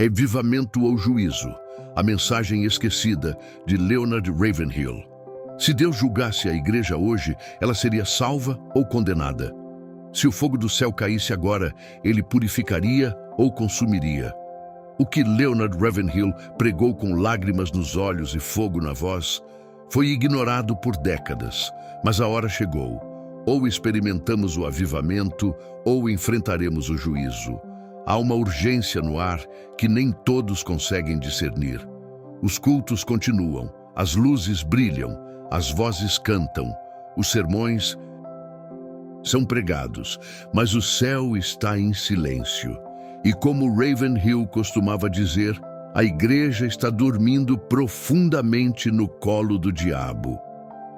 Avivamento ou juízo? A mensagem esquecida de Leonard Ravenhill. Se Deus julgasse a igreja hoje, ela seria salva ou condenada? Se o fogo do céu caísse agora, ele purificaria ou consumiria? O que Leonard Ravenhill pregou com lágrimas nos olhos e fogo na voz foi ignorado por décadas, mas a hora chegou. Ou experimentamos o avivamento, ou enfrentaremos o juízo. Há uma urgência no ar que nem todos conseguem discernir. Os cultos continuam, as luzes brilham, as vozes cantam, os sermões são pregados, mas o céu está em silêncio. E como Ravenhill costumava dizer, a igreja está dormindo profundamente no colo do diabo.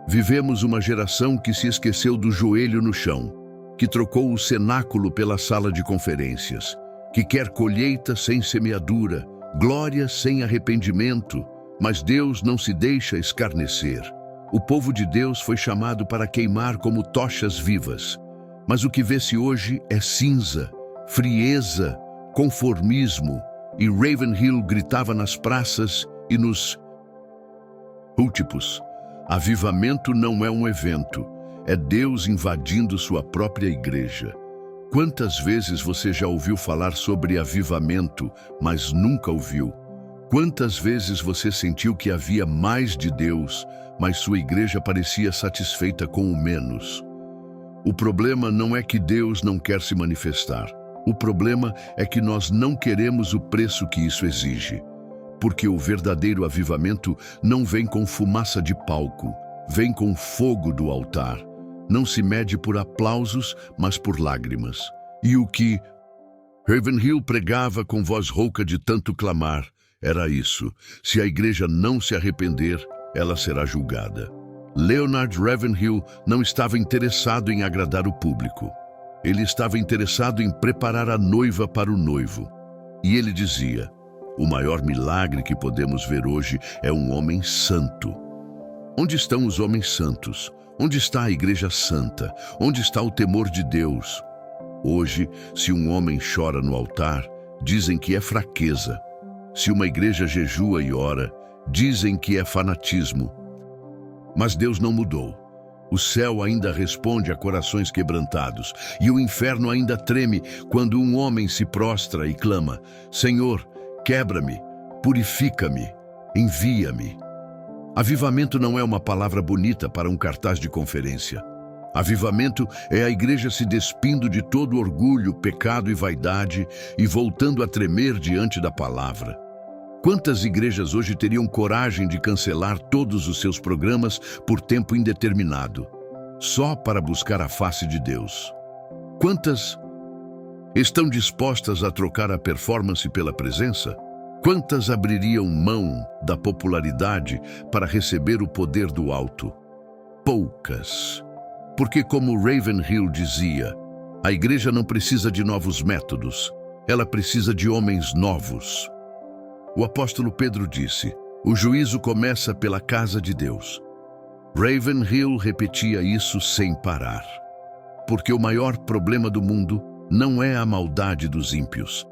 Vivemos uma geração que se esqueceu do joelho no chão, que trocou o cenáculo pela sala de conferências, que quer colheita sem semeadura, glória sem arrependimento, mas Deus não se deixa escarnecer. O povo de Deus foi chamado para queimar como tochas vivas, mas o que vê-se hoje é cinza, frieza, conformismo, e Ravenhill gritava nas praças e nos púlpitos: avivamento não é um evento, é Deus invadindo sua própria igreja. Quantas vezes você já ouviu falar sobre avivamento, mas nunca ouviu? Quantas vezes você sentiu que havia mais de Deus, mas sua igreja parecia satisfeita com o menos? O problema não é que Deus não quer se manifestar. O problema é que nós não queremos o preço que isso exige. Porque o verdadeiro avivamento não vem com fumaça de palco, vem com fogo do altar. Não se mede por aplausos, mas por lágrimas. E o que Ravenhill pregava com voz rouca de tanto clamar era isso: se a igreja não se arrepender, ela será julgada. Leonard Ravenhill não estava interessado em agradar o público. Ele estava interessado em preparar a noiva para o noivo. E ele dizia: o maior milagre que podemos ver hoje é um homem santo. Onde estão os homens santos? Onde está a igreja santa? Onde está o temor de Deus? Hoje, se um homem chora no altar, dizem que é fraqueza. Se uma igreja jejua e ora, dizem que é fanatismo. Mas Deus não mudou. O céu ainda responde a corações quebrantados, e o inferno ainda treme quando um homem se prostra e clama: Senhor, quebra-me, purifica-me, envia-me. Avivamento não é uma palavra bonita para um cartaz de conferência. Avivamento é a igreja se despindo de todo orgulho, pecado e vaidade e voltando a tremer diante da palavra. Quantas igrejas hoje teriam coragem de cancelar todos os seus programas por tempo indeterminado, só para buscar a face de Deus? Quantas estão dispostas a trocar a performance pela presença? Quantas abririam mão da popularidade para receber o poder do alto? Poucas. Porque, como Ravenhill dizia, a igreja não precisa de novos métodos, ela precisa de homens novos. O apóstolo Pedro disse: o juízo começa pela casa de Deus. Ravenhill repetia isso sem parar. Porque o maior problema do mundo não é a maldade dos ímpios,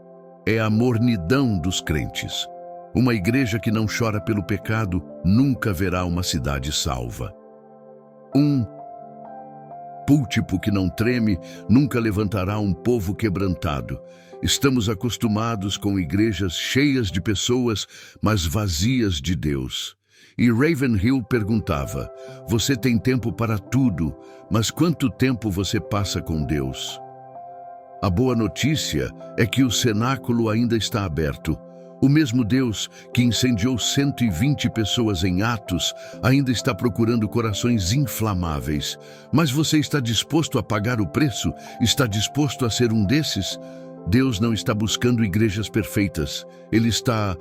é a mornidão dos crentes. Uma igreja que não chora pelo pecado nunca verá uma cidade salva. Um púlpito que não treme nunca levantará um povo quebrantado. Estamos acostumados com igrejas cheias de pessoas, mas vazias de Deus. E Ravenhill perguntava: você tem tempo para tudo, mas quanto tempo você passa com Deus? A boa notícia é que o cenáculo ainda está aberto. O mesmo Deus que incendiou 120 pessoas em Atos ainda está procurando corações inflamáveis. Mas você está disposto a pagar o preço? Está disposto a ser um desses? Deus não está buscando igrejas perfeitas. Ele está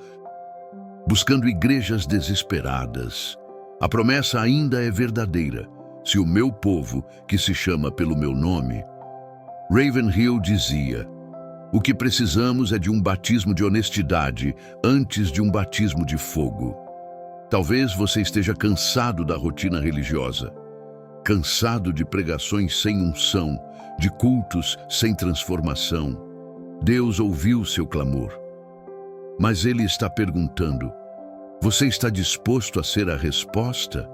buscando igrejas desesperadas. A promessa ainda é verdadeira. Se o meu povo, que se chama pelo meu nome... Ravenhill dizia: o que precisamos é de um batismo de honestidade antes de um batismo de fogo. Talvez você esteja cansado da rotina religiosa, cansado de pregações sem unção, de cultos sem transformação. Deus ouviu seu clamor. Mas ele está perguntando: você está disposto a ser a resposta?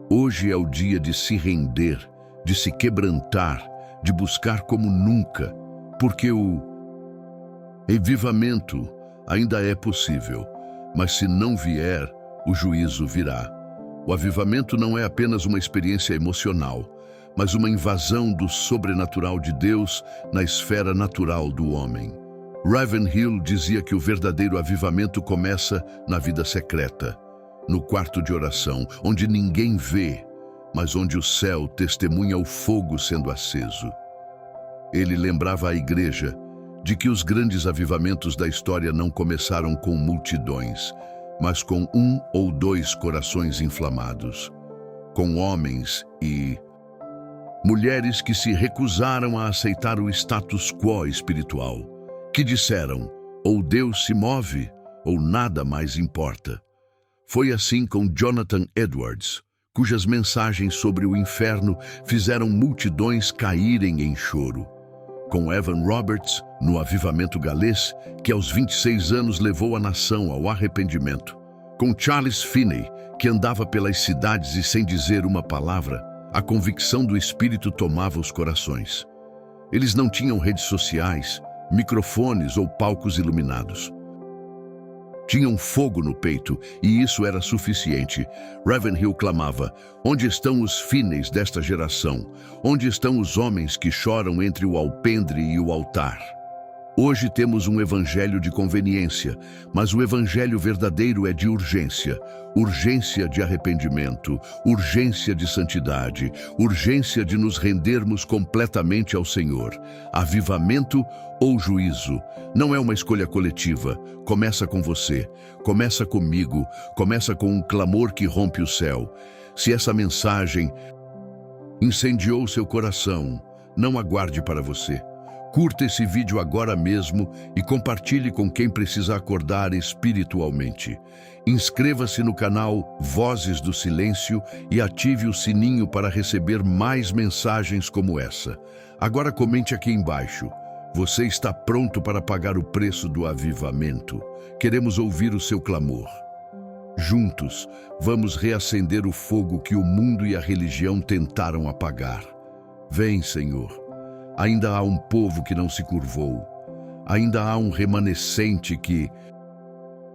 Hoje é o dia de se render, de se quebrantar, de buscar como nunca, porque o avivamento ainda é possível, mas se não vier, o juízo virá. O avivamento não é apenas uma experiência emocional, mas uma invasão do sobrenatural de Deus na esfera natural do homem. Ravenhill dizia que o verdadeiro avivamento começa na vida secreta, no quarto de oração, onde ninguém vê, mas onde o céu testemunha o fogo sendo aceso. Ele lembrava à igreja de que os grandes avivamentos da história não começaram com multidões, mas com 1 ou 2 corações inflamados, com homens e mulheres que se recusaram a aceitar o status quo espiritual, que disseram: ou Deus se move, ou nada mais importa. Foi assim com Jonathan Edwards, cujas mensagens sobre o inferno fizeram multidões caírem em choro. Com Evan Roberts, no avivamento galês, que aos 26 anos levou a nação ao arrependimento. Com Charles Finney, que andava pelas cidades e sem dizer uma palavra, a convicção do Espírito tomava os corações. Eles não tinham redes sociais, microfones ou palcos iluminados. Tinham fogo no peito, e isso era suficiente. Ravenhill clamava: onde estão os Finneys desta geração? Onde estão os homens que choram entre o alpendre e o altar? Hoje temos um evangelho de conveniência, mas o evangelho verdadeiro é de urgência. Urgência de arrependimento, urgência de santidade, urgência de nos rendermos completamente ao Senhor. Avivamento ou juízo não é uma escolha coletiva. Começa com você, começa comigo, começa com um clamor que rompe o céu. Se essa mensagem incendiou seu coração, não aguarde para você. Curta esse vídeo agora mesmo e compartilhe com quem precisa acordar espiritualmente. Inscreva-se no canal Vozes do Silêncio e ative o sininho para receber mais mensagens como essa. Agora comente aqui embaixo: você está pronto para pagar o preço do avivamento? Queremos ouvir o seu clamor. Juntos, vamos reacender o fogo que o mundo e a religião tentaram apagar. Vem, Senhor. Ainda há um povo que não se curvou. Ainda há um remanescente que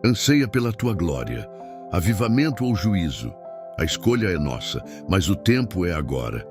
anseia pela tua glória. Avivamento ou juízo? A escolha é nossa, mas o tempo é agora.